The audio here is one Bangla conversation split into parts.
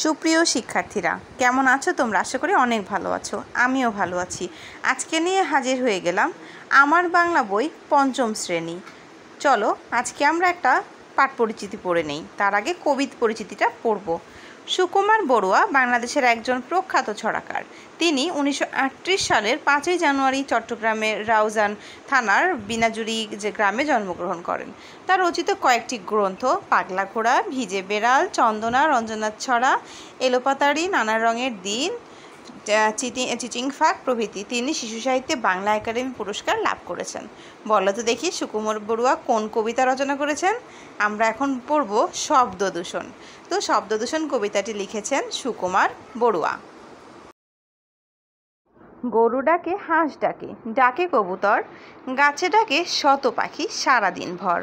সুপ্রিয় শিক্ষার্থীরা, কেমন আছো তোমরা? আশা করি অনেক ভালো আছো। আমিও ভালো আছি। আজকে নিয়ে হাজির হয়ে গেলাম আমার বাংলা বই পঞ্চম শ্রেণী। চলো আজকে আমরা একটা পাঠ পরিচিতি পড়ে নেই। তার আগে কবিতা পরিচিতিটা পড়ব। সুকুমার বড়ুয়া বাংলাদেশের একজন প্রখ্যাত ছড়াকার। তিনি 1938 সালের 5ই জানুয়ারি চট্টগ্রামের রাউজান থানার বিনাজুরি যে গ্রামে জন্মগ্রহণ করেন। তার রচিত কয়েকটি গ্রন্থ পাগলা ঘোড়া, ভিজে বেড়াল, চন্দনা, রঞ্জনার ছড়া, এলোপাতাড়ি, নানা রঙের দিন, চিচিংফাক প্রভৃতি তিনি শিশু সাহিত্যে বাংলা একাডেমি পুরস্কার লাভ করেছেন। বলো তো দেখি সুকুমার বড়ুয়া কোন কবিতা রচনা করেছেন? আমরা এখন পড়ব শব্দ দূষণ। তো শব্দ দূষণ কবিতাটি লিখেছেন সুকুমার বড়ুয়া। গরু ডাকে, হাঁস ডাকে, ডাকে কবুতর, গাছে ডাকে শত পাখি সারাদিন ভর।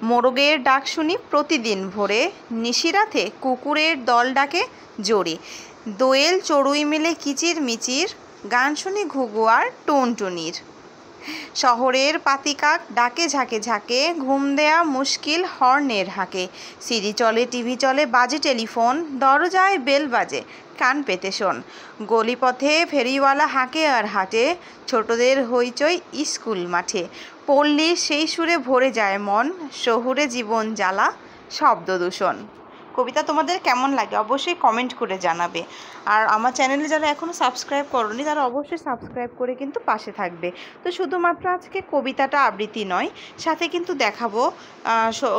মোরগের ডাক শুনি প্রতিদিন ভোরে, নিশিরাতে কুকুরের দল ডাকে জোরে। দোয়েল চড়ুই মিলে কিচির মিচির, গান শুনি ঘুঘু আর টুনটুনির। শহরের পাতিকাক ডাকে ঝাঁকে ঝাঁকে, ঘুম দেয়া মুশকিল হর্নের হাঁকে। সিডি চলে, টিভি চলে, বাজে টেলিফোন, দরজায় বেল বাজে, কান পেতে শোন। গলিপথে ফেরিওয়ালা হাঁকে আর হাঁটে, ছোটদের হইচই স্কুল মাঠে। পল্লী সেই সুরে ভরে যায় মন, শহুরে জীবন জ্বালা শব্দ দূষণ। কবিতা তোমাদের কেমন লাগে অবশ্যই কমেন্ট করে জানাবে। আর আমার চ্যানেলে যারা এখনও সাবস্ক্রাইব করোনি তারা অবশ্যই সাবস্ক্রাইব করে কিন্তু পাশে থাকবে। তো শুধুমাত্র আজকে কবিতাটা আবৃত্তি নয়, সাথে কিন্তু দেখাবো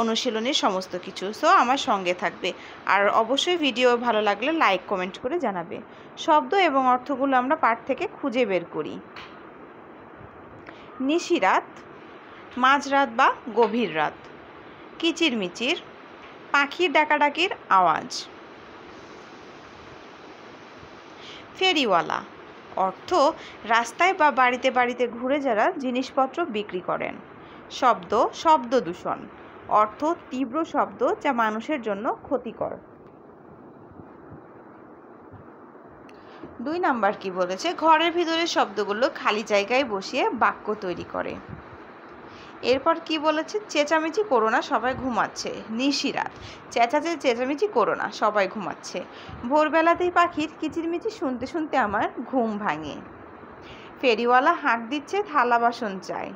অনুশীলনের সমস্ত কিছু। সো আমার সঙ্গে থাকবে। আর অবশ্যই ভিডিও ভালো লাগলে লাইক কমেন্ট করে জানাবে। শব্দ এবং অর্থগুলো আমরা পাঠ থেকে খুঁজে বের করি। নিশিরাত, মাঝরাত বা গভীর রাত। কিচিরমিচির, পাখির ডাকাডাকির আওয়াজ। ফেরিওয়ালা, অর্থ রাস্তায় বা বাড়িতে বাড়িতে ঘুরে যারা জিনিসপত্র বিক্রি করেন। শব্দ, শব্দ দূষণ, অর্থ তীব্র শব্দ যা মানুষের জন্য ক্ষতিকর। 2 নাম্বার কি বলেছে? ঘরের ভিতরে শব্দগুলো খালি জায়গায় বসিয়ে বাক্য তৈরি করে। এরপর কি বলেছে? চেঁচামেচি করো না, সবাই ঘুমাচ্ছে। নিশিরাত, চেঁচামেচি করো না, সবাই ঘুমাচ্ছে। ভোরবেলাতেই পাখির কিচিরমিচির শুনতে শুনতে আমার ঘুম ভাঙে। ফেরিওয়ালা হাঁক দিচ্ছে, থালা বাসন চাই।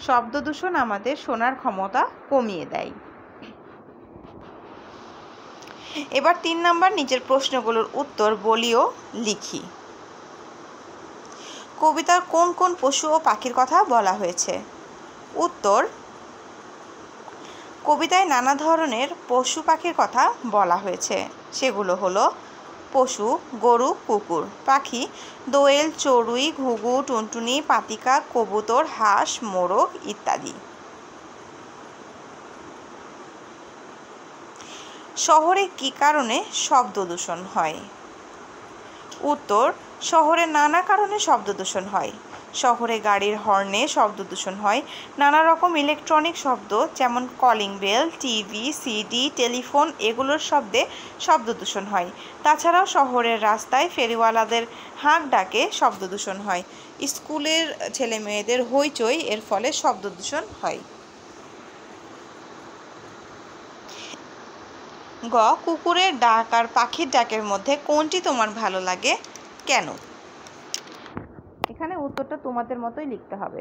শব্দ দূষণ আমাদের শোনার ক্ষমতা কমিয়ে দেয়। এবার 3 নাম্বার নিচের প্রশ্নগুলোর উত্তর বলি ও লিখি। কবিতার কোন কোন পশু ও পাখির কথা বলা হয়েছে? উত্তর, কবিতায় নানা ধরনের পশু পাখির কথা বলা হয়েছে। সেগুলো হলো পশু গরু, কুকুর, পাখি দোয়েল, চড়ুই, ঘুঘু, টুনটুনি, পাতিকা, কবুতর, হাঁস, মোরগ ইত্যাদি। শহরে কী কারণে শব্দ দূষণ হয়? উত্তর, শহরে নানা কারণে শব্দ দূষণ হয়। শহরে গাড়ির হর্নে শব্দ দূষণ হয়। নানা রকম ইলেকট্রনিক শব্দ যেমন calling bell, TV, CD, telephone এগুলোর শব্দে শব্দ দূষণ হয়। তাছাড়াও শহরের রাস্তায় ফেরিওয়ালাদের হাঁক ডাকে শব্দ দূষণ হয়। স্কুলের ছেলে মেয়েদের হইচই এর ফলে শব্দ দূষণ হয়। গ, কুকুরের ডাক আর পাখির ডাকের মধ্যে কোনটি তোমার ভালো লাগে, কেন? এখানে উত্তরটা তোমাদের মতোই লিখতে হবে।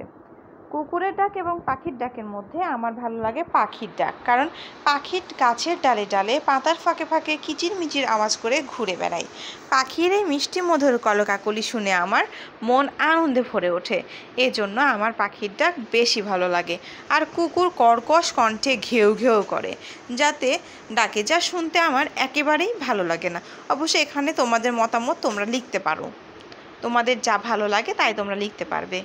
কুকুরের ডাক এবং পাখির ডাকের মধ্যে আমার ভালো লাগে পাখির ডাক, কারণ পাখির গাছের ডালে ডালে পাতার ফাঁকে ফাঁকে কিচিরমিচির আওয়াজ করে ঘুরে বেড়ায়। পাখির এই মিষ্টি মধুর কলকাকলি শুনে আমার মন আনন্দে ভরে ওঠে। এজন্য আমার পাখির ডাক বেশি ভালো লাগে। আর কুকুর কর্কশ কণ্ঠে ঘেউ ঘেউ করে যাতে ডাকে, যা শুনতে আমার একেবারেই ভালো লাগে না। অবশ্যই এখানে তোমাদের মতামত তোমরা লিখতে পারো। তোমাদের যা ভালো লাগে তাই তোমরা লিখতে পারবে।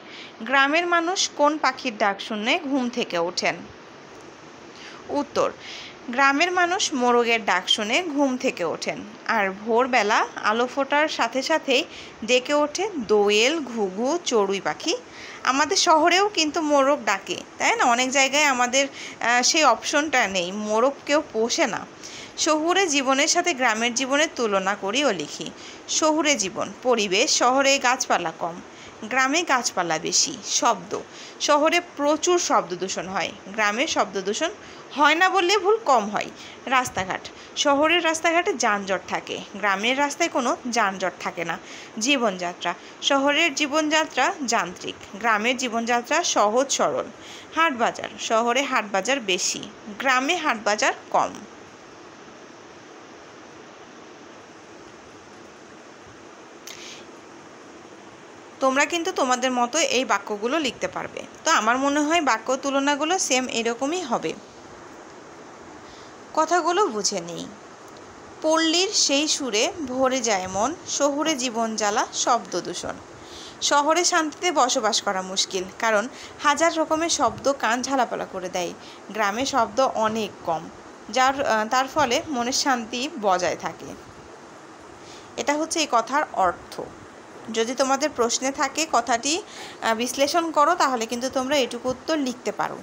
গ্রামের মানুষ কোন পাখির ডাক শুনে ঘুম থেকে ওঠেন? উত্তর, গ্রামের মানুষ মোরগের ডাক শুনে ঘুম থেকে ওঠেন। আর ভোরবেলা আলো ফোটার সাথে সাথেই ডেকে ওঠে দোয়েল, ঘুঘু, চড়ুই পাখি। আমাদের শহরেও কিন্তু মোরগ ডাকে, তাই না? অনেক জায়গায় আমাদের সেই অপশনটা নেই, মোরগ কেউ পোষে না। শহুরে জীবনের সাথে গ্রামের জীবনের তুলনা করি ও লিখি। শহুরে জীবন, পরিবেশ, শহরে গাছপালা কম, গ্রামে গাছপালা বেশি। শব্দ, শহরে প্রচুর শব্দ দূষণ হয়, গ্রামে শব্দ দূষণ হয় না বললে ভুল, কম হয়। রাস্তাঘাট, শহরের রাস্তাঘাটে যানজট থাকে, গ্রামের রাস্তায় কোনো যানজট থাকে না। জীবনযাত্রা, শহরের জীবনযাত্রা যান্ত্রিক, গ্রামের জীবনযাত্রা সহজ সরল। হাট বাজার, শহরে হাট বাজার বেশি, গ্রামে হাট বাজার কম। তোমরা কিন্তু তোমাদের মতো এই বাক্যগুলো লিখতে পারবে। তো আমার মনে হয় বাক্য তুলনাগুলো সেম এরকমই হবে। কথাগুলো বুঝে নিই। পল্লীর সেই সুরে ভরে যায় মন, শহুরে জীবন জ্বালা শব্দ দূষণ। শহরে শান্তিতে বসবাস করা মুশকিল, কারণ হাজার রকমের শব্দ কান ঝালাপালা করে দেয়। গ্রামে শব্দ অনেক কম, তার ফলে মনের শান্তি বজায় থাকে। এটা হচ্ছে এই কথার অর্থ। যদি তোমাদের প্রশ্নে থাকে কথাটি বিশ্লেষণ করো, তাহলে কিন্তু তোমরা এটুকু উত্তর লিখতে পারো।